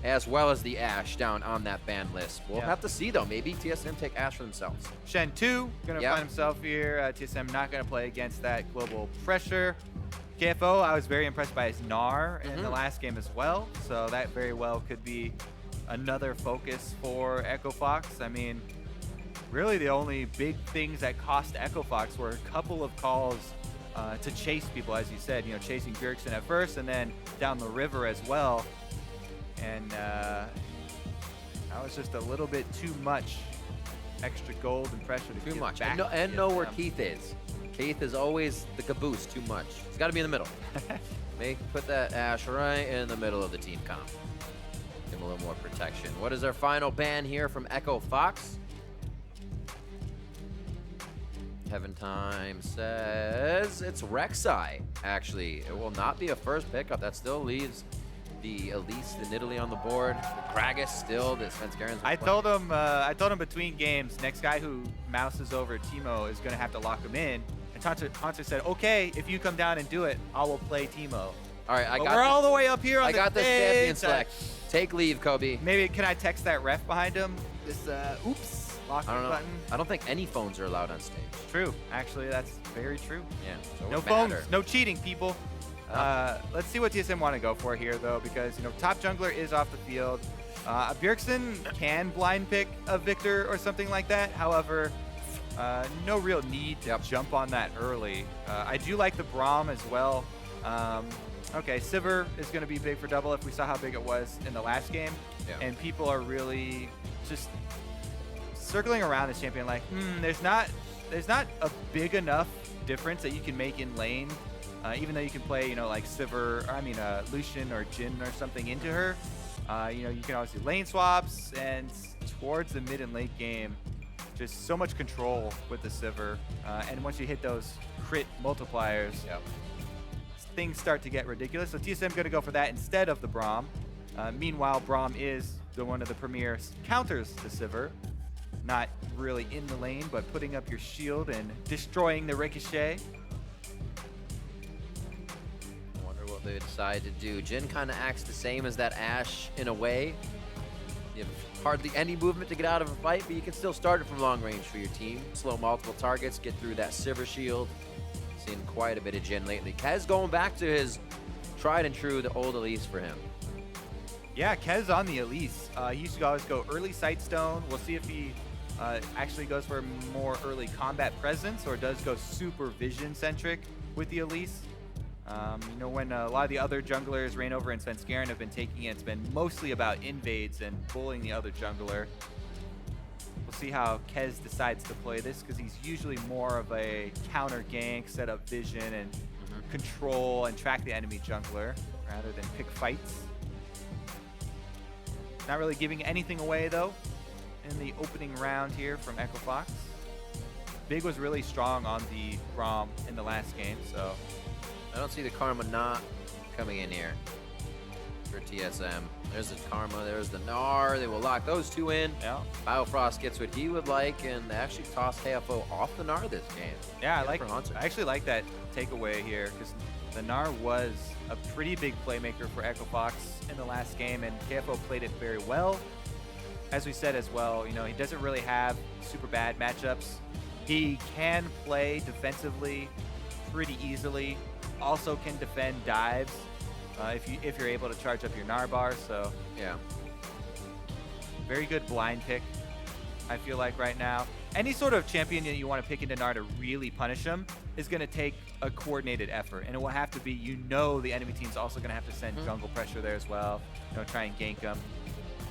as well as the Ashe down on that ban list. We'll have to see, though. Maybe TSM take Ashe for themselves. Shen 2 going to find himself here. TSM not going to play against that global pressure. KFO, I was very impressed by his Gnar in the last game as well. So that very well could be another focus for Echo Fox. I mean, really the only big things that cost Echo Fox were a couple of calls to chase people, as you said, you know, chasing Bjergsen at first and then down the river as well. And that was just a little bit too much extra gold and pressure to Too much. back And know where Keith is. Keith is always the caboose too much. He's got to be in the middle. Put that Ashe right in the middle of the team comp. Give him a little more protection. What is our final ban here from Echo Fox? Heaven Time says it's Rek'Sai, actually. It will not be a first pickup. That still leaves the Elise, the Nidalee on the board. The Gragas still, the Svenskeren's I told him between games, next guy who mouses over Teemo is going to have to lock him in. And Hauntzer said, okay, if you come down and do it, I will play Teemo. All right, we're all the way up here on I the got this champion select. Take leave, Kobe. Maybe, can I text that ref behind him? This, oops. I don't know. Button. I don't think any phones are allowed on stage. True. Actually, that's very true. Yeah. So no phones, no cheating, people. Let's see what TSM want to go for here, though, because, you know, top jungler is off the field. Bjergsen can blind pick a Victor or something like that. However, no real need to jump on that early. I do like the Braum as well. Okay, Sivir is going to be big for DoubleLift. We saw how big it was in the last game. Yeah. And people are really just circling around this champion like, there's not a big enough difference that you can make in lane, even though you can play, you know, like Sivir, or I mean Lucian or Jhin or something into her. You know, you can always do lane swaps, and towards the mid and late game, just so much control with the Sivir. And once you hit those crit multipliers, things start to get ridiculous. So TSM going to go for that instead of the Braum. Meanwhile, Braum is one of the premier counters to Sivir. Not really in the lane, but putting up your shield and destroying the ricochet. I wonder what they decide to do. Jhin kind of acts the same as that Ashe in a way. You have hardly any movement to get out of a fight, but you can still start it from long range for your team. Slow multiple targets, get through that Sivir shield. Seen quite a bit of Jhin lately. Kez going back to his tried and true, the old Elise for him. Yeah, Kez on the Elise. He used to always go early Sightstone. We'll see if he actually goes for more early combat presence or does go super vision centric with the Elise. You know, when a lot of the other junglers, Reignover and Svenskeren, have been taking it, it's been mostly about invades and bullying the other jungler. We'll see how Kez decides to play this, because he's usually more of a counter gank, set up vision and control and track the enemy jungler rather than pick fights. Not really giving anything away, though, in the opening round here from Echo Fox. Big was really strong on the Braum in the last game, so I don't see the Karma not coming in here for TSM. There's the Karma, there's the Gnar. They will lock those two in. Yeah. Biofrost gets what he would like, and they actually tossed KFO off the Gnar this game. Yeah, I actually like that takeaway here, because the Gnar was a pretty big playmaker for Echo Fox in the last game, and KFO played it very well. As we said as well, you know, he doesn't really have super bad matchups. He can play defensively pretty easily. Also can defend dives if you're able to charge up your Gnar bar. So yeah, very good blind pick, I feel like, right now. Any sort of champion that you want to pick into Gnar to really punish him is going to take a coordinated effort, and it will have to be, you know, the enemy team's also going to have to send jungle pressure there as well, you know, try and gank him.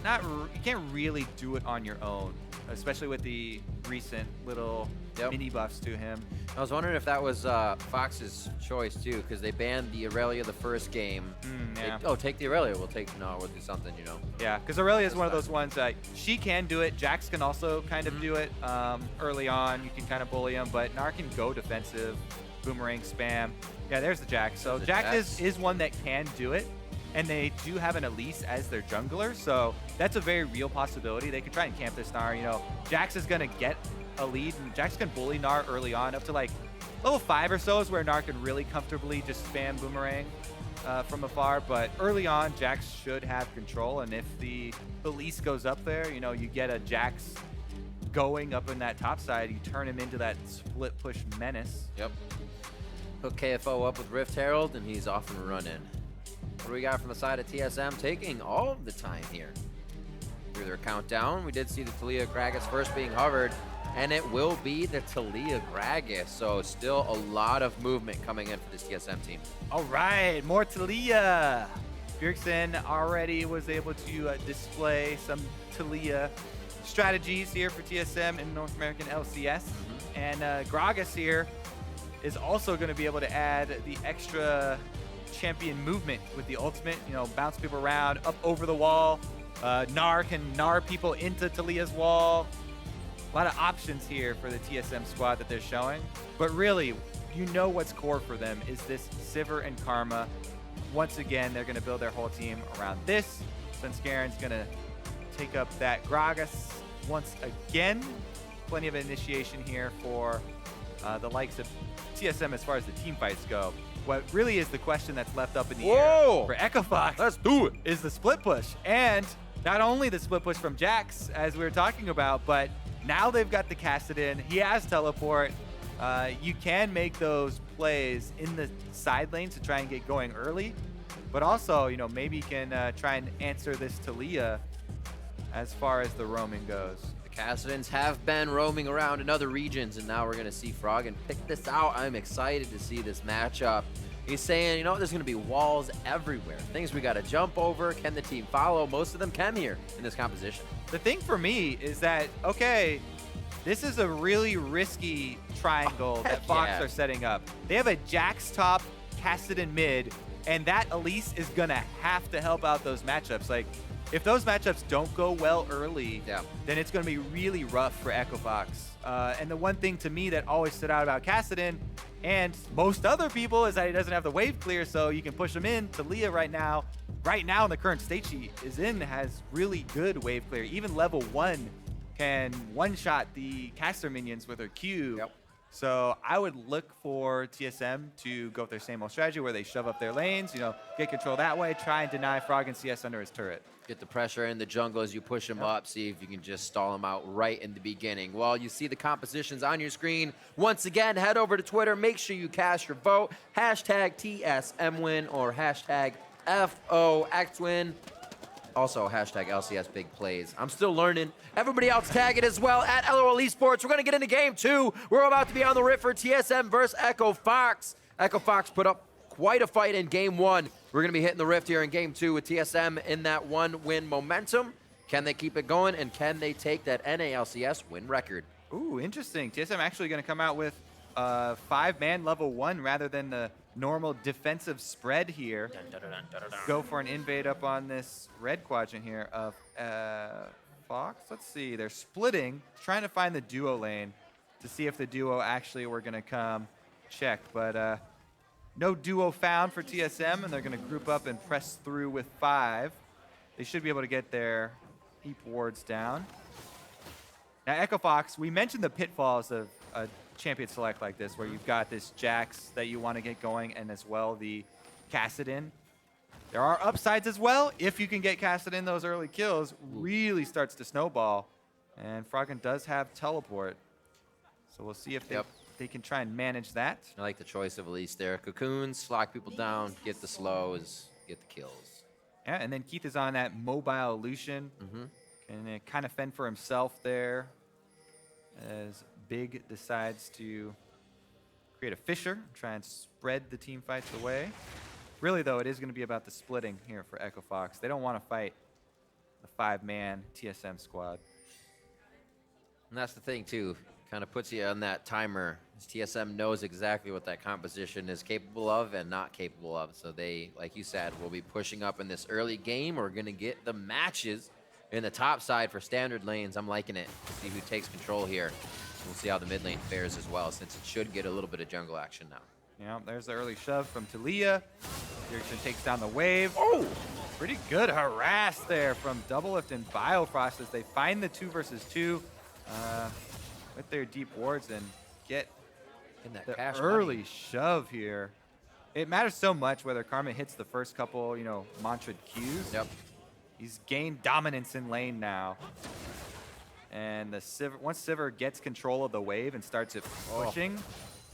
You can't really do it on your own, especially with the recent little mini buffs to him. I was wondering if that was Fox's choice too, because they banned the Aurelia the first game. Take the Aurelia. We'll do something, you know. Yeah, because Aurelia is one of those ones that she can do it. Jax can also kind of do it early on. You can kind of bully him, but Gnar can go defensive, boomerang spam. Yeah, there's the Jax. So Jax is one that can do it. And they do have an Elise as their jungler, so that's a very real possibility. They could try and camp this Gnar. You know, Jax is going to get a lead, and Jax can bully Gnar early on. Up to like level 5 or so is where Gnar can really comfortably just spam boomerang. from afar, but early on, Jax should have control, and if the Elise goes up there, you know, you get a Jax going up in that top side, you turn him into that split push menace. Yep. Hook KFO up with Rift Herald, and he's off and running. What do we got from the side of TSM? Taking all of the time here. Through their countdown, we did see the Taliyah Gragas first being hovered, and it will be the Taliyah Gragas. So still a lot of movement coming in for this TSM team. All right, more Taliyah. Bjergsen already was able to display some Taliyah strategies here for TSM in North American LCS. And Gragas here is also going to be able to add the extra champion movement with the ultimate, you know, bounce people around, up over the wall. Gnar can Gnar people into Taliyah's wall. A lot of options here for the TSM squad that they're showing. But really, you know what's core for them is this Sivir and Karma. Once again, they're going to build their whole team around this. Svenskeren's going to take up that Gragas once again. Plenty of initiation here for the likes of TSM as far as the team fights go. What really is the question that's left up in the air for EchoFox, let's do it, is the split push. And not only the split push from Jax, as we were talking about, but now they've got the Kassadin. He has teleport. You can make those plays in the side lanes to try and get going early. But also, you know, maybe you can try and answer this Taliyah as far as the roaming goes. The Kassadins have been roaming around in other regions, and now we're going to see Froggen pick this out. I'm excited to see this matchup. He's saying, you know, there's going to be walls everywhere. Things we got to jump over. Can the team follow? Most of them can here in this composition. The thing for me is that, okay, this is a really risky triangle that Fox are setting up. They have a Jax top, Kassadin mid, and that Elise is going to have to help out those matchups. Like, if those matchups don't go well early, then it's going to be really rough for EchoFox. And the one thing to me that always stood out about Kassadin and most other people is that he doesn't have the wave clear, so you can push him in. Taliyah right now in the current state sheet has really good wave clear. Even level 1 can one-shot the caster minions with her Q. So I would look for TSM to go with their same old strategy where they shove up their lanes, you know, get control that way, try and deny Froggen CS under his turret. Get the pressure in the jungle as you push him up, see if you can just stall him out right in the beginning. While you see the compositions on your screen, once again, head over to Twitter, make sure you cast your vote, hashtag TSMWin or hashtag FOXWin. Also, hashtag LCS Big Plays. I'm still learning. Everybody else tag it as well at LOL Esports. We're going to get into game 2. We're about to be on the rift for TSM versus EchoFox. EchoFox put up quite a fight in game 1. We're going to be hitting the rift here in game 2 with TSM in that 1-win momentum. Can they keep it going, and can they take that NA LCS win record? Ooh, interesting. TSM actually going to come out with 5-man level 1 rather than the normal defensive spread here. Go for an invade up on this red quadrant here of Fox. Let's see. They're splitting, trying to find the duo lane to see if the duo actually were going to come check. But no duo found for TSM, and they're going to group up and press through with 5. They should be able to get their heap wards down. Now, EchoFox, we mentioned the pitfalls of a champion select like this, where you've got this Jax that you want to get going, and as well the Kassadin. There are upsides as well. If you can get Kassadin those early kills, really starts to snowball. And Froggen does have teleport. So we'll see if they can try and manage that. I like the choice of Elise there. Cocoons, lock people down, get the slows, get the kills. Yeah, and then Keith is on that mobile Lucian. Can kind of fend for himself there as Big decides to create a fissure, try and spread the team fights away. Really, though, it is going to be about the splitting here for EchoFox. They don't want to fight the 5-man TSM squad. And that's the thing, too. Kind of puts you on that timer. TSM knows exactly what that composition is capable of and not capable of. So they, like you said, will be pushing up in this early game. We're going to get the matches in the top side for standard lanes. I'm liking it. See who takes control here. We'll see how the mid lane fares as well, since it should get a little bit of jungle action now. Yeah, there's the early shove from Taliyah. Bjergsen takes down the wave. Oh, pretty good harass there from DoubleLift and Biofrost as they find the 2 versus 2 with their deep wards and get in that the cash early money. Shove here. It matters so much whether Karma hits the first couple, you know, mantra Qs. Yep. He's gained dominance in lane now. And the Sivir, once Sivir gets control of the wave and starts it pushing,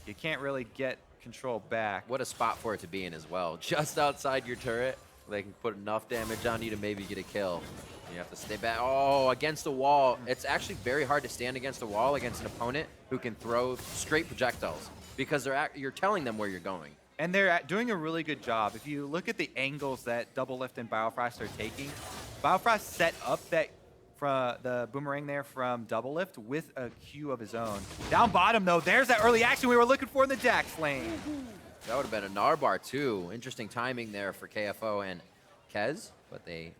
you can't really get control back. What a spot for it to be in as well. Just outside your turret, they can put enough damage on you to maybe get a kill. You have to stay back. Oh, against the wall. It's actually very hard to stand against a wall against an opponent who can throw straight projectiles because you're telling them where you're going. And they're doing a really good job. If you look at the angles that DoubleLift and Biofrost are taking, Biofrost set up that the boomerang there from DoubleLift with a Q of his own. Down bottom, though, there's that early action we were looking for in the Jax lane. That would have been a Narbar, too. Interesting timing there for KFO and Kez, but they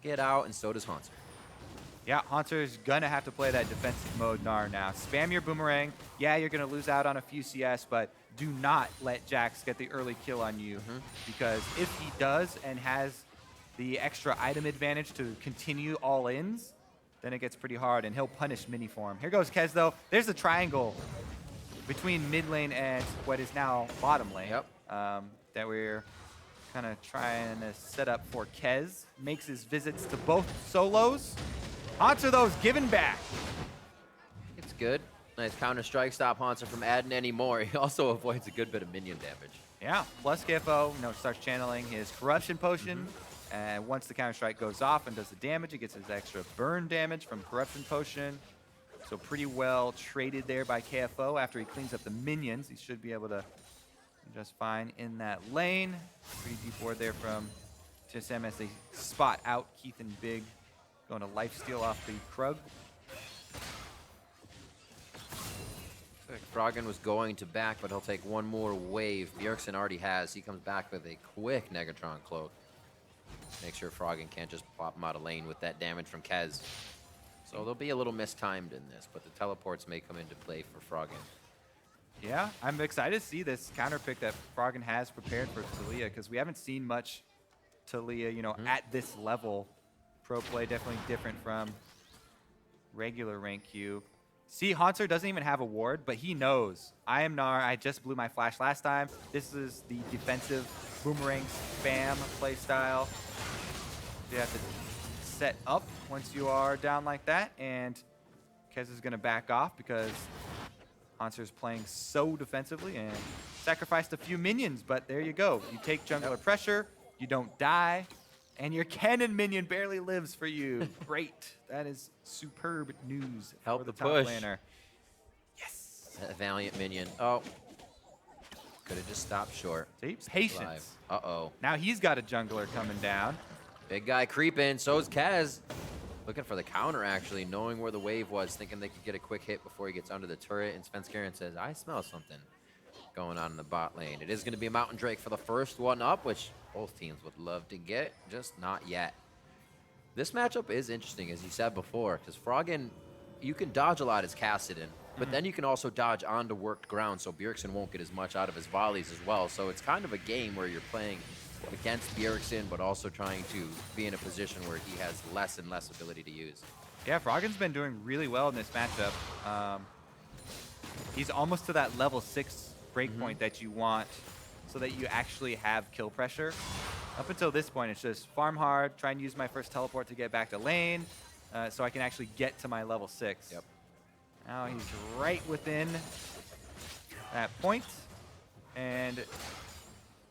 get out, and so does Hauntzer. Yeah, Hauntzer's gonna have to play that defensive mode Gnar now. Spam your boomerang. Yeah, you're gonna lose out on a few CS, but do not let Jax get the early kill on you, because if he does and has the extra item advantage to continue all ins, then it gets pretty hard, and he'll punish mini for him. Here goes Kez, though. There's the triangle between mid lane and what is now bottom lane. Yep. That we're kind of trying to set up for Kez. Makes his visits to both solos. Hauntzer, though, is given back. It's good. Nice counter-strike, stop Hauntzer from adding any more. He also avoids a good bit of minion damage. Yeah, plus KFO, you know, starts channeling his corruption potion. And once the counter-strike goes off and does the damage, it gets his extra burn damage from corruption potion. So pretty well traded there by KFO. After he cleans up the minions, he should be able to do just fine in that lane. Pretty deep ward there from TSM as they spot out Keith and Big. Going to lifesteal off the Krug. Froggen was going to back, but he'll take one more wave. Bjergsen already has. He comes back with a quick Negatron cloak. Make sure Froggen can't just pop him out of lane with that damage from Kez. So they'll be a little mistimed in this, but the teleports may come into play for Froggen. Yeah, I'm excited to see this counter pick that Froggen has prepared for Taliyah, because we haven't seen much Taliyah, you know, at this level. Pro play definitely different from regular rank Q. See, Hauntzer doesn't even have a ward, but he knows. I am Gnar. I just blew my flash last time. This is the defensive boomerang spam play style. You have to set up once you are down like that, and Kez is going to back off because Hauntzer is playing so defensively and sacrificed a few minions, but there you go. You take jungler pressure, you don't die, and your cannon minion barely lives for you. Great. That is superb news Help for the the top push. laner. Yes. A valiant minion. Oh. Could have just stopped short. See? Patience. Uh-oh. Now he's got a jungler coming down. Big guy creeping. So's Kez. Looking for the counter, actually, knowing where the wave was, thinking they could get a quick hit before he gets under the turret. And Svenskeren says, I smell something going on in the bot lane. It is going to be a Mountain Drake for the first one up, which both teams would love to get, just not yet. This matchup is interesting, as you said before, because Froggen, you can dodge a lot as Kassadin, but then you can also dodge onto worked ground, so Bjergsen won't get as much out of his volleys as well. So it's kind of a game where you're playing against Bjergsen, but also trying to be in a position where he has less and less ability to use. Yeah, Froggen's been doing really well in this matchup. He's almost to that level 6 breakpoint that you want so that you actually have kill pressure. Up until this point, it's just farm hard, try and use my first teleport to get back to lane so I can actually get to my level 6. Yep. Now he's right within that point, and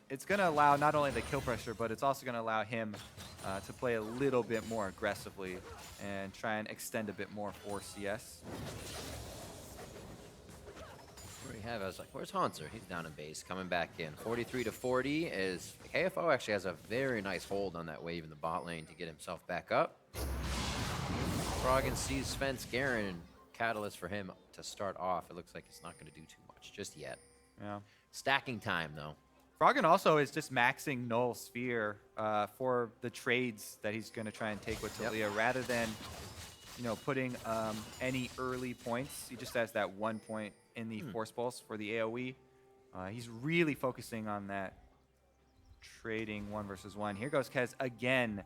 it's going to allow not only the kill pressure, but it's also going to allow him to play a little bit more aggressively and try and extend a bit more for CS. Where we have, I was like, where's Hauntzer? He's down in base, coming back in. 43-40 is KFO actually has a very nice hold on that wave in the bot lane to get himself back up. Froggen sees Svenskeren, catalyst for him to start off. It looks like it's not going to do too much just yet. Yeah. Stacking time, though. Froggen also is just maxing Null Sphere for the trades that he's going to try and take with Taliyah rather than, you know, putting any early points. He just has that 1 point in the Force Pulse for the AoE. He's really focusing on that trading 1 versus 1. Here goes Kez again.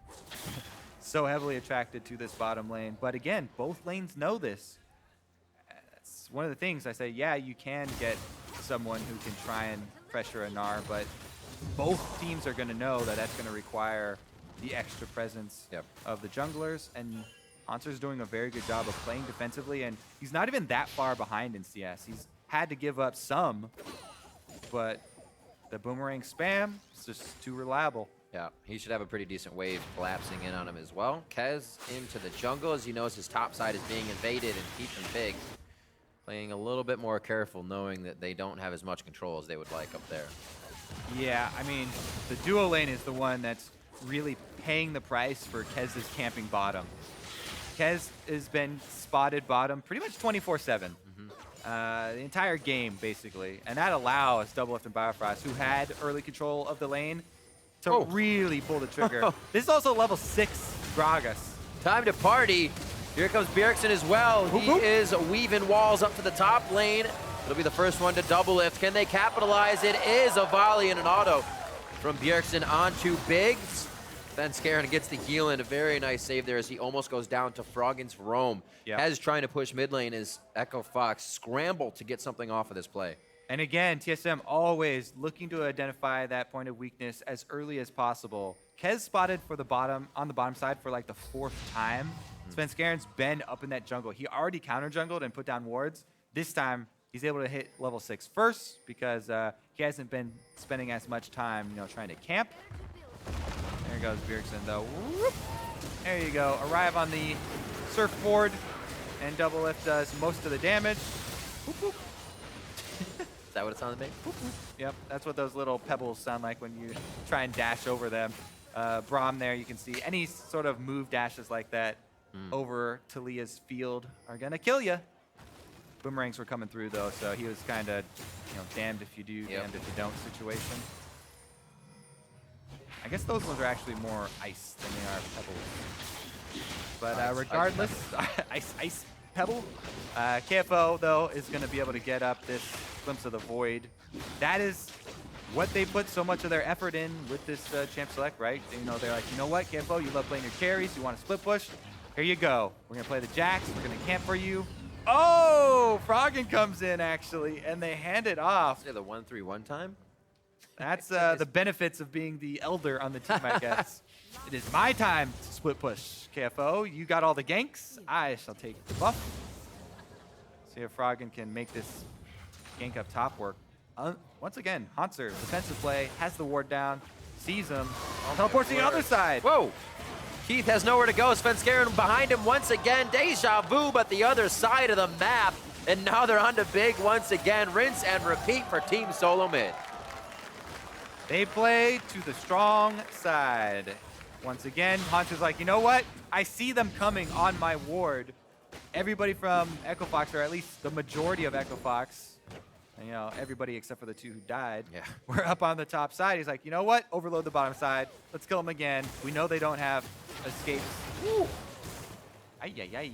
So heavily attracted to this bottom lane. But again, both lanes know this. That's one of the things I say, yeah, you can get someone who can try and pressure a Gnar, but both teams are going to know that that's going to require the extra presence of the junglers. And Hauntzer's doing a very good job of playing defensively, and he's not even that far behind in CS. He's had to give up some, but the boomerang spam is just too reliable. Yeah, he should have a pretty decent wave collapsing in on him as well. Kez into the jungle as he knows his top side is being invaded and keep him big. Playing a little bit more careful, knowing that they don't have as much control as they would like up there. Yeah, I mean, the duo lane is the one that's really paying the price for Kez's camping bottom. Kez has been spotted bottom pretty much 24/7. The entire game, basically. And that allows DoubleLift and Biofrost, who had early control of the lane, to really pull the trigger. This is also level 6 Gragas. Time to party. Here comes Bjergsen as well. He is weaving walls up to the top lane. It'll be the first one to DoubleLift. Can they capitalize? It is a volley and an auto from Bjergsen onto Biggs. Svenskeren gets the heal in. A very nice save there as he almost goes down to Froggen's roam. Hez trying to push mid lane as Echo Fox scramble to get something off of this play. And again, TSM always looking to identify that point of weakness as early as possible. Kez spotted for the bottom, on the bottom side for like the 4th time. Svenskeren's been up in that jungle. He already counter jungled and put down wards. This time, he's able to hit level 6 first because he hasn't been spending as much time, trying to camp. There goes Bjergsen though. Whoop. There you go. Arrive on the surfboard, and DoubleLift does most of the damage. Whoop, whoop. Is that what it sounded like? Whoop, whoop. Yep, that's what those little pebbles sound like when you try and dash over them. Braum there, you can see any sort of move dashes like that over Taliyah's field are gonna kill you. Boomerangs were coming through though, so he was kind of, damned if you do, damned if you don't situation. I guess those ones are actually more ice than they are pebbles. But regardless, ice pebble. KFO though is going to be able to get up this Glimpse of the Void. That is what they put so much of their effort in with this champ select, right? They're like, you know what, KFO, you love playing your carries, you want to split push. Here you go. We're going to play the Jax. We're going to camp for you. Oh, Froggen comes in actually, and they hand it off. Yeah, the 1-3-1 time. That's the benefits of being the elder on the team, I guess. It is my time to split push, KFO. You got all the ganks. I shall take the buff. See if Froggen can make this gank up top work. Once again, Hauntzer, defensive play, has the ward down, sees him, teleports to the other side. Whoa! Keith has nowhere to go. Svenskeren behind him once again. Deja vu, but the other side of the map. And now they're on to Big once again. Rinse and repeat for Team Solomid. They play to the strong side. Once again, Hauntzer's like, you know what? I see them coming on my ward. Everybody from Echo Fox, or at least the majority of Echo Fox, everybody except for the 2 who died, we're up on the top side. He's like, you know what? Overload the bottom side. Let's kill them again. We know they don't have escapes. Woo! Ay, ay, ay.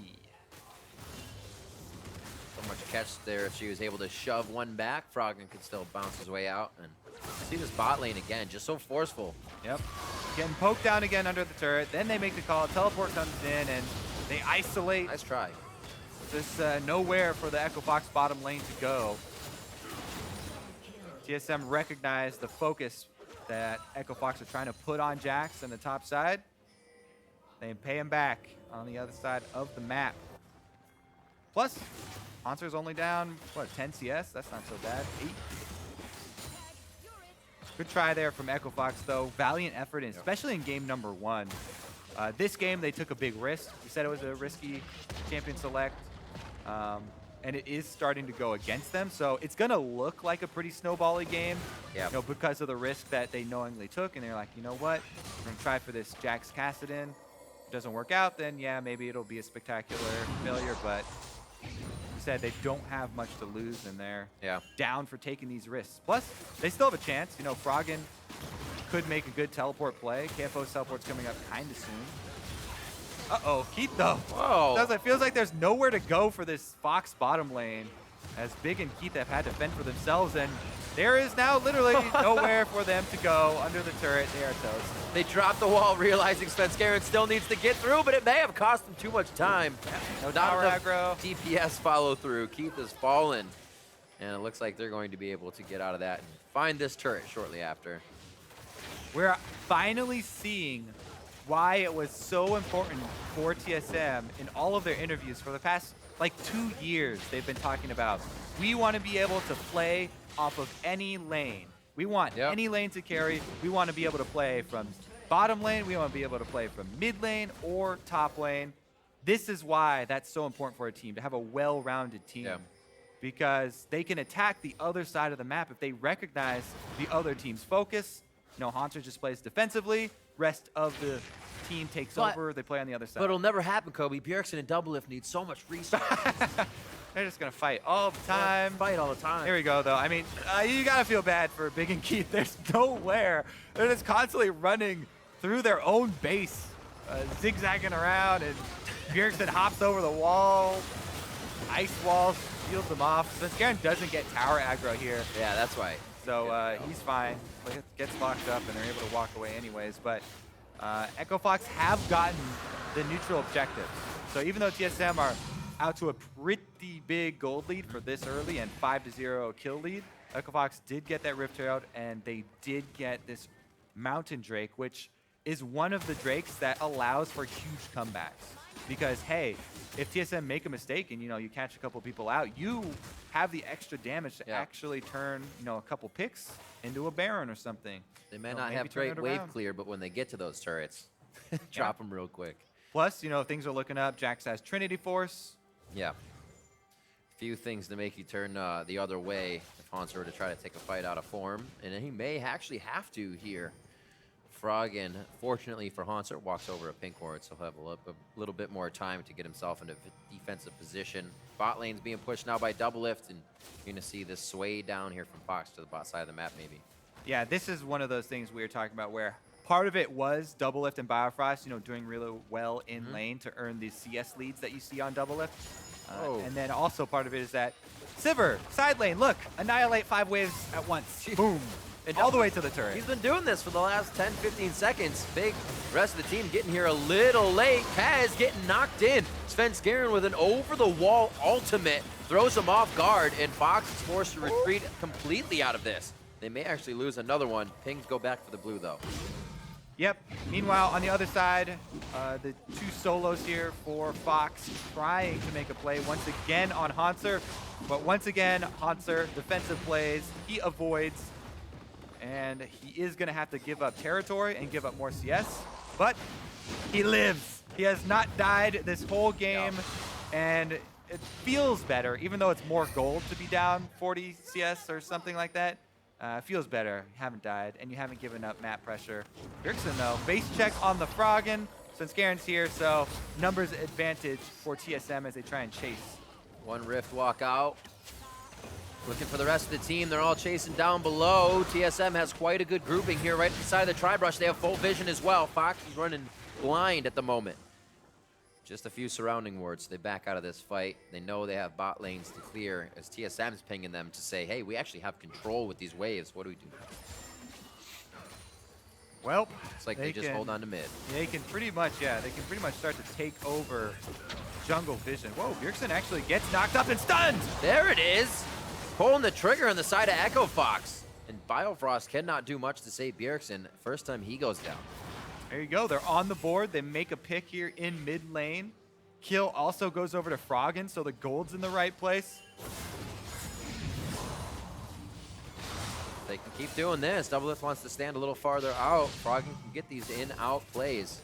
So much catch there. If she was able to shove one back, Froggen could still bounce his way out. And see this bot lane again, just so forceful. Yep. Getting poked down again under the turret. Then they make the call. Teleport comes in, and they isolate. Nice try. There's nowhere for the Echo Fox bottom lane to go. TSM recognized the focus that Echo Fox are trying to put on Jax on the top side. They pay him back on the other side of the map. Plus, Hauntzer's only down, 10 CS? That's not so bad. 8. Good try there from Echo Fox, though. Valiant effort, especially in game number 1. This game, they took a big risk. We said it was a risky champion select, and it is starting to go against them. So it's going to look like a pretty snowball-y game, because of the risk that they knowingly took. And they're like, you know what? We're going to try for this Jax Kassadin. If it doesn't work out, then yeah, maybe it'll be a spectacular failure. But we said they don't have much to lose, and they're down for taking these risks. Plus, they still have a chance. Froggen could make a good teleport play. KFO's teleport's coming up kind of soon. Uh-oh, Keith though. Whoa. It feels like there's nowhere to go for this Fox bottom lane, as Big and Keith have had to fend for themselves, and there is now literally nowhere for them to go under the turret. They are toast. They dropped the wall, realizing Svenskeren still needs to get through, but it may have cost them too much time. No tower aggro. DPS follow through. Keith has fallen, and it looks like they're going to be able to get out of that and find this turret shortly after. we're finally seeing why it was so important for TSM in all of their interviews for the past like 2 years. They've been talking about, we want to be able to play off of any lane. We want any lane to carry. We want to be able to play from bottom lane. We want to be able to play from mid lane or top lane. This is why that's so important for a team, to have a well-rounded team. Because they can attack the other side of the map if they recognize the other team's focus. You know, Hauntzer just plays defensively. Rest of the team takes over. They play on the other side. But it'll never happen, Kobe. Bjergsen and DoubleLift need so much resources. They're just going to fight all the time. Fight all the time. Here we go, though. I mean, you got to feel bad for Big and Keith. There's nowhere. They're just constantly running through their own base, zigzagging around, and Bjergsen hops over the wall. Ice walls, shields them off. Svenskeren doesn't get tower aggro here. Yeah, that's right. So he's fine. Gets locked up, and they're able to walk away anyways. But Echo Fox have gotten the neutral objectives. So even though TSM are out to a pretty big gold lead for this early and 5-0 kill lead, Echo Fox did get that Rift Herald, and they did get this Mountain Drake, which is one of the Drakes that allows for huge comebacks. Because, hey, if TSM make a mistake and, you know, you catch a couple people out, you have the extra damage to actually turn, you know, a couple picks into a Baron or something. They may not have great wave clear, but when they get to those turrets, drop them real quick. Plus, you know, things are looking up. Jax has Trinity Force. Yeah. Few things to make you turn the other way if Hauntzer were to try to take a fight out of form. And he may actually have to here. Froggen, fortunately for Hauntzer, walks over a pink ward, so he'll have a little bit more time to get himself into defensive position. Bot lane's being pushed now by DoubleLift, and you're going to see this sway down here from Fox to the bot side of the map, maybe. Yeah, this is one of those things we were talking about where part of it was DoubleLift and Biofrost, you know, doing really well in lane to earn the CS leads that you see on DoubleLift. And then also part of it is that Sivir, side lane, look, annihilate 5 waves at once. Boom. And all the way to the turret. He's been doing this for the last 10, 15 seconds. Big rest of the team getting here a little late. Kaz getting knocked in. Svenskeren with an over-the-wall ultimate throws him off guard, and Fox is forced to retreat completely out of this. They may actually lose another one. Pings go back for the blue, though. Yep. Meanwhile, on the other side, the 2 solos here for Fox trying to make a play once again on Hauntzer. But once again, Hauntzer, defensive plays, he avoids. And he is going to have to give up territory and give up more CS. But he lives. He has not died this whole game. And it feels better, even though it's more gold to be down 40 CS or something like that. Feels better. You haven't died, and you haven't given up map pressure. Bjergsen, though, base check on the Froggen. Svenskeren's here, so numbers advantage for TSM as they try and chase. One Rift walk out. Looking for the rest of the team. They're all chasing down below. TSM has quite a good grouping here right inside of the tri-brush. They have full vision as well. Fox is running blind at the moment. Just a few surrounding wards. They back out of this fight. They know they have bot lanes to clear as TSM's pinging them to say, hey, we actually have control with these waves. What do we do? Well, it's like they just hold on to mid. They can pretty much, they can pretty much start to take over jungle vision. Whoa, Bjergsen actually gets knocked up and stunned. There it is. Pulling the trigger on the side of Echo Fox. And Biofrost cannot do much to save Bjergsen. First time he goes down. There you go. They're on the board. They make a pick here in mid lane. Kill also goes over to Froggen, so the gold's in the right place. They can keep doing this. DoubleLift wants to stand a little farther out. Froggen can get these in-out plays.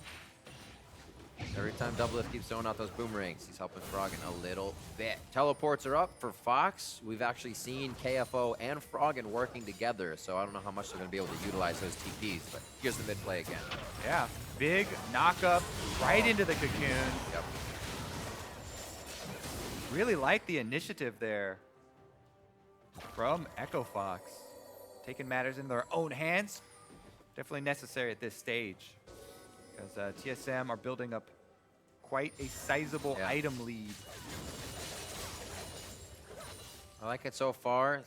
Every time DoubleLift keeps throwing out those boomerangs, he's helping Froggen a little bit. Teleports are up for Fox. We've actually seen KFO and Froggen working together, so I don't know how much they're going to be able to utilize those TPs, but here's the mid play again. Yeah, big knock-up right into the cocoon. Yep. Really like the initiative there from Echo Fox. Taking matters in their own hands. Definitely necessary at this stage, because TSM are building up quite a sizable item lead. I like it so far.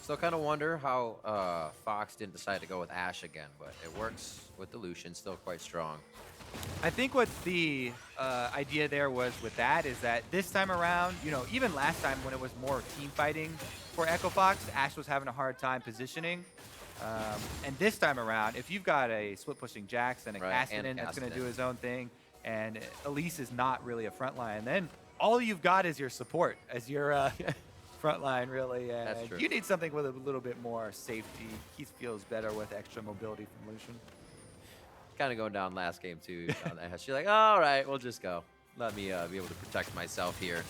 Still kind of wonder how Fox didn't decide to go with Ashe again, but it works with the Lucian, still quite strong. I think what the idea there was with that is that this time around, you know, even last time when it was more team fighting for Echo Fox, Ashe was having a hard time positioning. And this time around, if you've got a split-pushing Jax and a Right, Kassadin and that's going to Kassadin. do his own thing, and Elise is not really a front line, then all you've got is your support as your front line, really. And That's true. you need something with a little bit more safety. He feels better with extra mobility from Lucian. Kind of going down last game too. She's like, all right, we'll just go. Let me be able to protect myself here.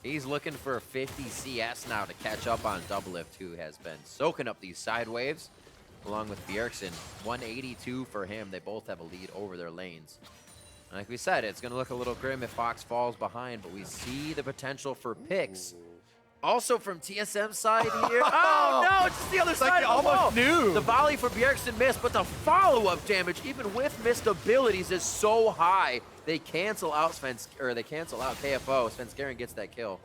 He's looking for 50 CS now to catch up on DoubleLift, who has been soaking up these side waves, along with Bjergsen. 182 for him. They both have a lead over their lanes. And like we said, it's going to look a little grim if Fox falls behind, but we see the potential for picks. Also from TSM's side here. Oh no, it's just the other side of the wall. Almost knew. The volley for Bjergsen missed, but the follow-up damage, even with missed abilities, is so high. They cancel out KFO. Svenskeren gets that kill.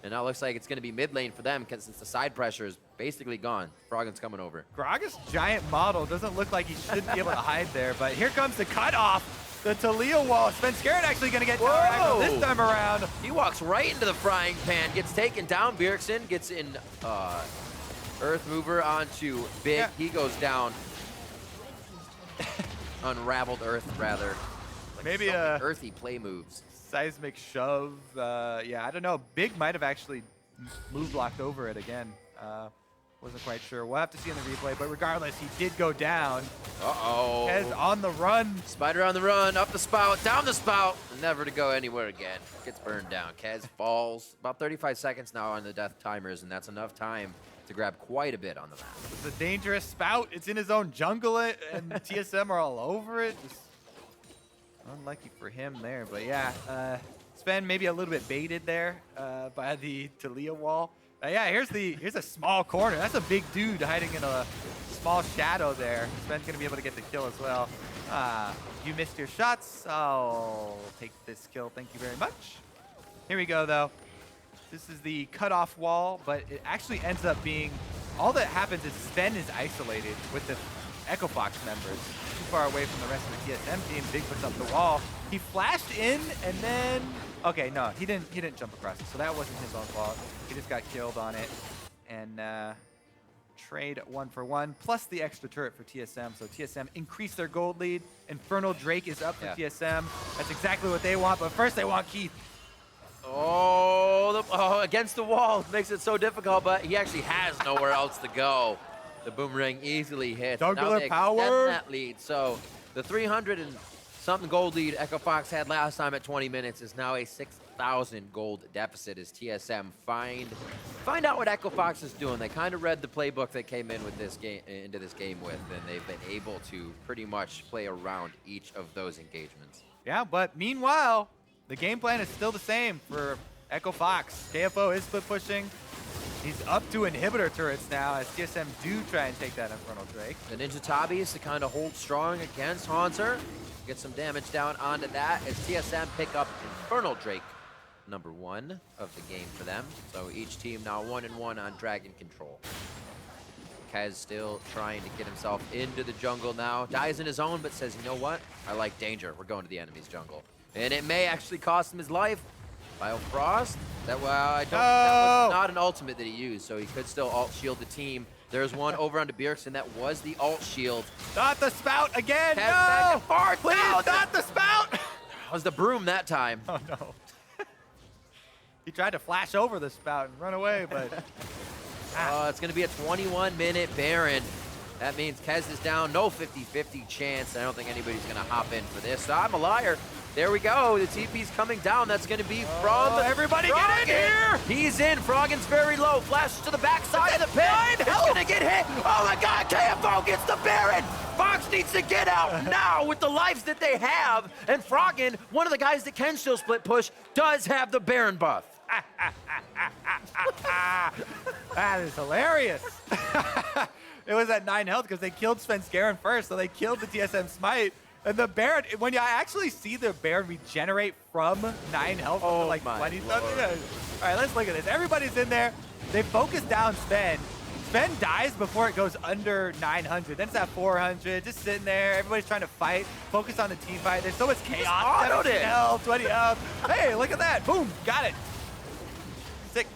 And now it looks like it's going to be mid lane for them because since the side pressure is basically gone. Froggen's coming over. Gragas' giant model doesn't look like he should be able to hide there, but here comes the cutoff. The Taliyah wall. Svenskeren actually going to get tower aggro this time around. He walks right into the frying pan, gets taken down. Bjergsen gets in Earth Mover onto Big. Yeah. He goes down. Unraveled Earth, rather. Like Maybe so many a earthy play moves. seismic shove. Yeah, I don't know. Big might have actually move blocked over it again. Wasn't quite sure. We'll have to see in the replay, but regardless, he did go down. Uh-oh. Kez on the run. Spider on the run, up the spout, down the spout, never to go anywhere again. Gets burned down. Kez falls. About 35 seconds now on the death timers, and that's enough time to grab quite a bit on the map. It's a dangerous spout. It's in his own jungle, and TSM are all over it. Just unlucky for him there, but yeah. Sven maybe a little bit baited there by the Taliyah wall. Yeah, here's a small corner. That's a big dude hiding in a small shadow there. Sven's gonna be able to get the kill as well. You missed your shots. I'll take this kill. Thank you very much. Here we go, though. This is the cutoff wall, but it actually ends up being all that happens is Sven is isolated with the Echo Fox members too far away from the rest of the TSM team. Big puts up the wall. He flashed in and then. Okay, no, he didn't jump across it, so that wasn't his own fault. He just got killed on it, and trade 1-for-1 plus the extra turret for TSM. So TSM increased their gold lead. Infernal Drake is up for TSM. That's exactly what they want, but first they want Keith. Oh, against the wall makes it so difficult, but he actually has nowhere else to go. The boomerang easily hits. Now Juggler they power. extend that lead. So the 300 and something gold lead Echo Fox had last time at 20 minutes is now a 6,000 gold deficit as TSM find out what Echo Fox is doing. They kind of read the playbook they came in with this game into this game with, and they've been able to pretty much play around each of those engagements. Yeah, but meanwhile, the game plan is still the same for Echo Fox. KFO is split pushing. He's up to inhibitor turrets now as TSM do try and take that Infernal Drake. The Ninja Tabis to kind of hold strong against Hauntzer. Get some damage down onto that as TSM pick up Infernal Drake, #1 of the game for them. So each team now 1-1 on Dragon Control. Kez still trying to get himself into the jungle now. Dies in his own, but says, you know what? I like danger. We're going to the enemy's jungle. And it may actually cost him his life. Biofrost? That was not an ultimate that he used, so he could still ult shield the team. There's one over onto Bjergsen. That was the ult shield. Not the spout again! Kez No! back and forth. Please, No, not the spout! It was the broom that time. Oh no. He tried to flash over the spout and run away, but... It's going to be a 21-minute Baron. That means Kez is down. No 50-50 chance. I don't think anybody's going to hop in for this. So I'm a liar. There we go. The TP's coming down. That's going to be from everybody Froggen. get in here! He's in. Froggen's very low. Flashes to the backside of the pit. It's going to get hit. Oh my God. KFO gets the Baron. Fox needs to get out now with the lives that they have. And Froggen, one of the guys that can still split push, does have the Baron buff. That is hilarious. It was at 9 health because they killed Svenskeren first, so they killed the TSM Smite. And the Baron, when you actually see the Baron regenerate from 9 health to like 20 something. All right, let's look at this. Everybody's in there. They focus down Sven. Sven dies before it goes under 900. Then it's at 400, just sitting there. Everybody's trying to fight. Focus on the team fight. There's so much chaos. 17 health, 20 health. Hey, look at that. Boom, got it. Sick.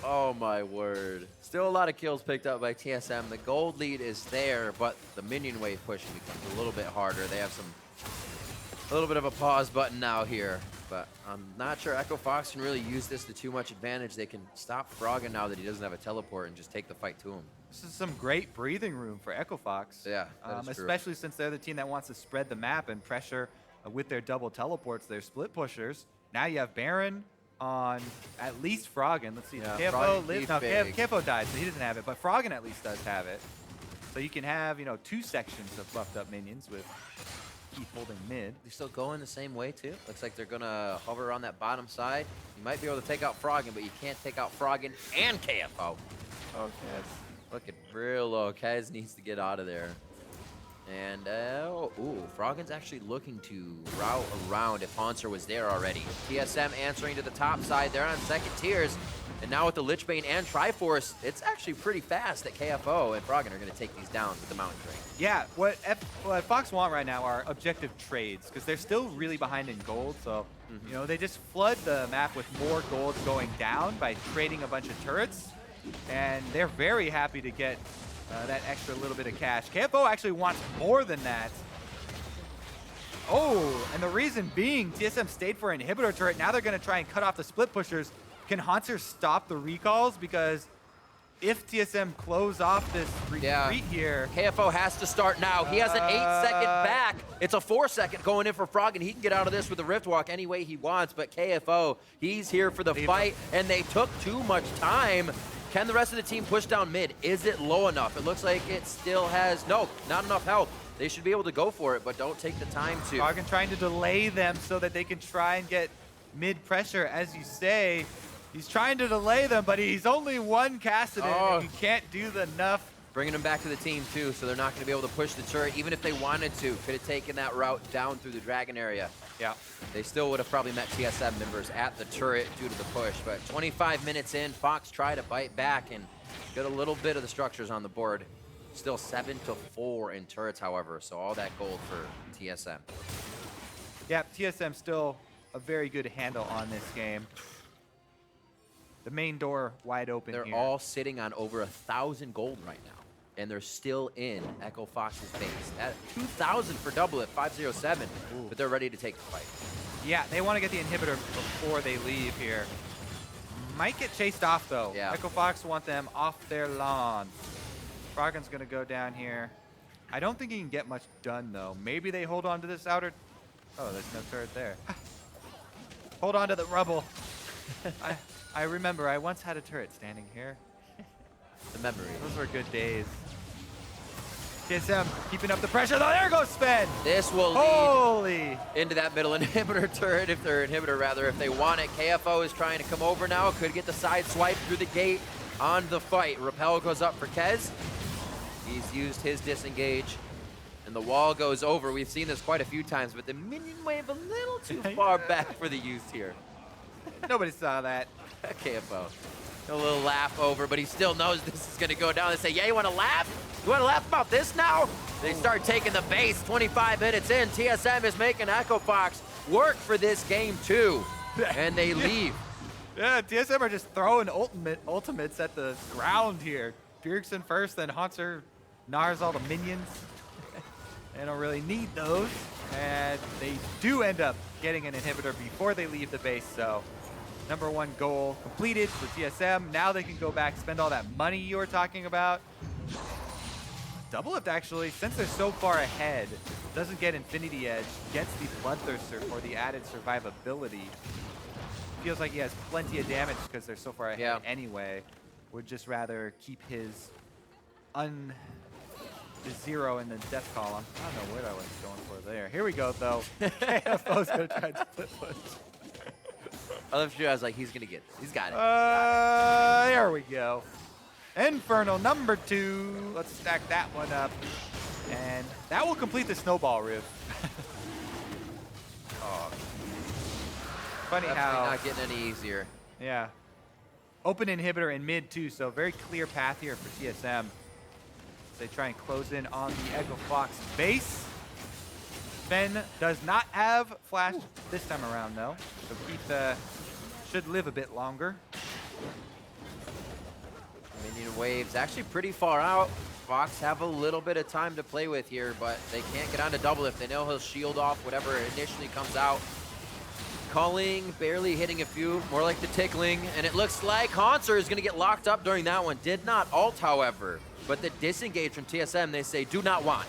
Oh my word. Still a lot of kills picked up by TSM. The gold lead is there, but the minion wave pushing becomes a little bit harder. They have a little bit of a pause button now here, but I'm not sure Echo Fox can really use this to too much advantage. They can stop Froggen now that he doesn't have a teleport and just take the fight to him. This is some great breathing room for Echo Fox. Yeah, that is true. Especially since they're the team that wants to spread the map and pressure with their double teleports, their split pushers. Now you have Baron on at least Froggen. Let's see. Yeah, KFO lives. No, KFO died, so he doesn't have it, but Froggen at least does have it. So you can have, 2 sections of buffed up minions with Keith holding mid. They're still going the same way too. Looks like they're gonna hover on that bottom side. You might be able to take out Froggen, but you can't take out Froggen and KFO. Oh, Kez. Looking real low. Kez needs to get out of there. And, Froggen's actually looking to route around if Hauntzer was there already. TSM answering to the top side. They're on second tiers. And now with the Lichbane and Triforce, it's actually pretty fast that KFO and Froggen are going to take these down with the Mountain Drain. Yeah, what Fox want right now are objective trades, because they're still really behind in gold. So, they just flood the map with more gold going down by trading a bunch of turrets. And they're very happy to get that extra little bit of cash. KFO actually wants more than that. Oh, and the reason being, TSM stayed for an inhibitor turret. Now they're going to try and cut off the split pushers. Can Hauntzer stop the recalls? Because if TSM close off this retreat here... KFO has to start now. He has an 8-second back. It's a 4-second going in for Froggen. He can get out of this with a Rift Walk any way he wants, but KFO, he's here for the fight, and they took too much time. Can the rest of the team push down mid? Is it low enough? It looks like it still has, no, not enough health. They should be able to go for it, but don't take the time to. Froggen trying to delay them so that they can try and get mid pressure, as you say. He's trying to delay them, but he's only one Kassadin, and he can't do enough. Bringing them back to the team, too, so they're not going to be able to push the turret, even if they wanted to. Could have taken that route down through the Dragon area. Yeah. They still would have probably met TSM members at the turret due to the push, but 25 minutes in, Fox tried to bite back and get a little bit of the structures on the board. Still 7-4 in turrets, however, so all that gold for TSM. Yeah, TSM still a very good handle on this game. The main door wide open here. They're all sitting on over 1,000 gold right now, and they're still in Echo Fox's base. At 2,000 for DoubleLift, 507, but they're ready to take the fight. Yeah, they want to get the inhibitor before they leave here. Might get chased off, though. Yeah. Echo Fox want them off their lawn. Froggen's going to go down here. I don't think he can get much done, though. Maybe they hold on to this outer... Oh, there's no turret there. Hold on to the rubble. I remember I once had a turret standing here. The memory. Those were good days. TSM keeping up the pressure, though. There goes Sven. This will lead into that middle inhibitor turret, if they want it. KFO is trying to come over now. Could get the side swipe through the gate on the fight. Rappel goes up for Kez. He's used his disengage, and the wall goes over. We've seen this quite a few times, but the minion wave a little too far back for the use here. Nobody saw that. KFO. A little laugh over, but he still knows this is going to go down. They say, yeah, you want to laugh? You want to laugh about this now? They start taking the base 25 minutes in. TSM is making Echo Fox work for this game, too. And they leave. Yeah, TSM are just throwing ultimates at the ground here. Bjergsen first, then Hauntzer, Gnar's all the minions. They don't really need those. And they do end up getting an inhibitor before they leave the base, so #1 goal completed for TSM. Now they can go back, spend all that money you were talking about. DoubleLift actually, since they're so far ahead, doesn't get Infinity Edge, gets the Bloodthirster for the added survivability. Feels like he has plenty of damage because they're so far ahead anyway. Would just rather keep his zero in the death column. I don't know what I was going for there. Here we go, though. KFO's going to try to split push. I love you. I was like, he's going to get this. He's got it. There we go. Infernal #2. Let's stack that one up. And that will complete the snowball roof. Funny how... not getting any easier. Yeah. Open inhibitor in mid, too, so very clear path here for TSM. They try and close in on the Echo Fox base. Sven does not have flash this time around, though. So Keith should live a bit longer. Minion waves actually pretty far out. Fox have a little bit of time to play with here, but they can't get onto DoubleLift. They know he'll shield off whatever initially comes out. Culling, barely hitting a few, more like the tickling, and it looks like Hauntzer is gonna get locked up during that one. Did not ult, however, but the disengage from TSM, they say do not want.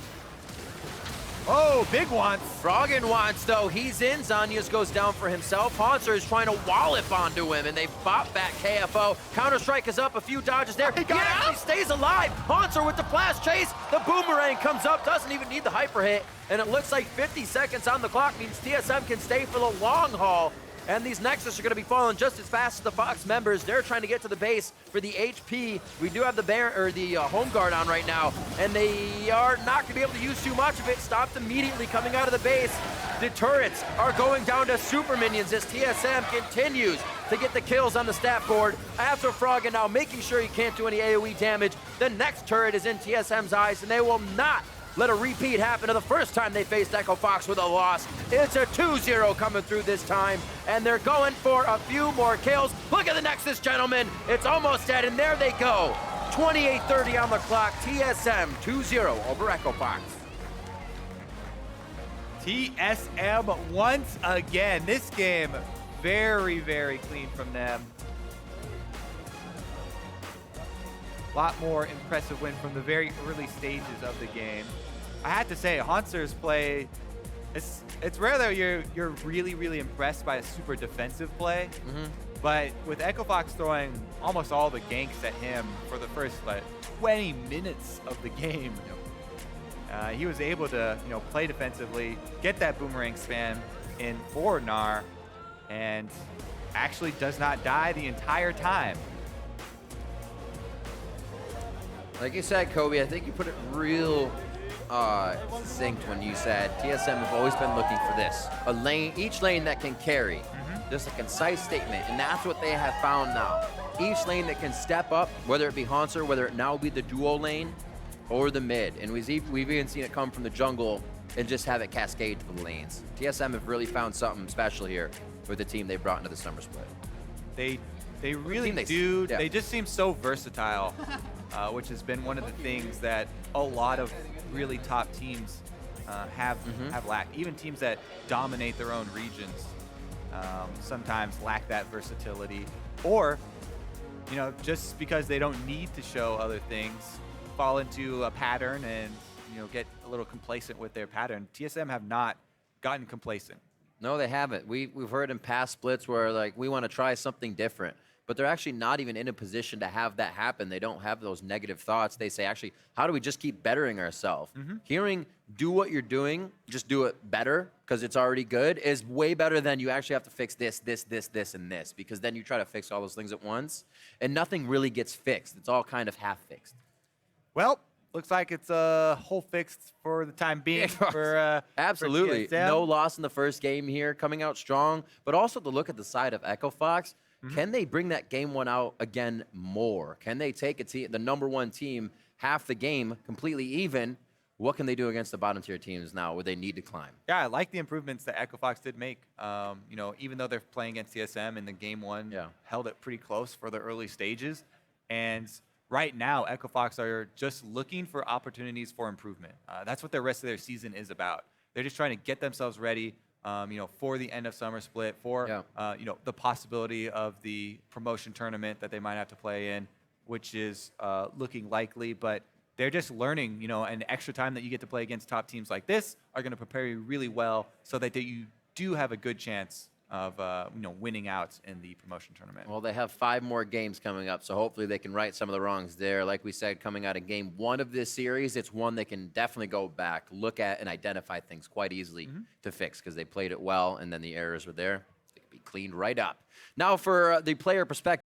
Oh, big wants. Froggen wants, though. He's in. Zanyas goes down for himself. Hauntzer is trying to wallop onto him, and they bop back KFO. Counter-Strike is up. A few dodges there. He actually stays alive. Hauntzer with the flash chase. The boomerang comes up. Doesn't even need the hyper hit. And it looks like 50 seconds on the clock means TSM can stay for the long haul. And these Nexus are going to be falling just as fast as the Fox members. They're trying to get to the base for the HP. We do have the home guard on right now, and they are not going to be able to use too much of it. Stopped immediately coming out of the base. The turrets are going down to super minions as TSM continues to get the kills on the stat board. After Froggen now making sure he can't do any AoE damage. The next turret is in TSM's eyes, and they will not let a repeat happen of the first time they faced Echo Fox with a loss. It's a 2-0 coming through this time, and they're going for a few more kills. Look at the Nexus, gentlemen. It's almost dead, and there they go. 28:30 on the clock. TSM 2-0 over Echo Fox. TSM once again. This game, very, very clean from them. A lot more impressive win from the very early stages of the game. I had to say, Hauntzer's play, it's rare that you're really, really impressed by a super defensive play. But with Echo Fox throwing almost all the ganks at him for the first 20 minutes of the game, he was able to play defensively, get that boomerang spam in for Gnar, and actually does not die the entire time. Like you said, Kobe, I think you put it real succinct when you said TSM have always been looking for this. A lane, each lane that can carry. Just a concise statement, and that's what they have found now. Each lane that can step up, whether it be Hauntzer, whether it now be the duo lane, or the mid. And we've even seen it come from the jungle and just have it cascade to the lanes. TSM have really found something special here with the team they brought into the summer split. They really do. They just seem so versatile, which has been one of the things that a lot of really top teams have lacked. Even teams that dominate their own regions sometimes lack that versatility, or just because they don't need to show other things, fall into a pattern and get a little complacent with their pattern. TSM have not gotten complacent. No, they haven't. We've heard in past splits where we want to try something different, but they're actually not even in a position to have that happen. They don't have those negative thoughts. They say, actually, how do we just keep bettering ourselves? Hearing, do what you're doing, just do it better because it's already good, is way better than you actually have to fix this, and this, because then you try to fix all those things at once, and nothing really gets fixed. It's all kind of half-fixed. Well, looks like it's whole fixed for the time being. Absolutely. For no loss in the first game here, coming out strong, but also to look at the side of Echo Fox. Can they bring that game one out again more? Can they take the number one team half the game completely even? What can they do against the bottom tier teams now where they need to climb? Yeah, I like the improvements that Echo Fox did make. Even though they're playing against TSM in the game one, held it pretty close for the early stages. And right now, Echo Fox are just looking for opportunities for improvement. That's what the rest of their season is about. They're just trying to get themselves ready, for the end of summer split, for the possibility of the promotion tournament that they might have to play in, which is looking likely. But they're just learning, an extra time that you get to play against top teams like this are going to prepare you really well so that you do have a good chance of winning out in the promotion tournament. Well, they have 5 more games coming up, so hopefully they can right some of the wrongs there. Like we said, coming out of game 1 of this series, it's one they can definitely go back, look at, and identify things quite easily to fix because they played it well, and then the errors were there. They could be cleaned right up. Now for the player perspective.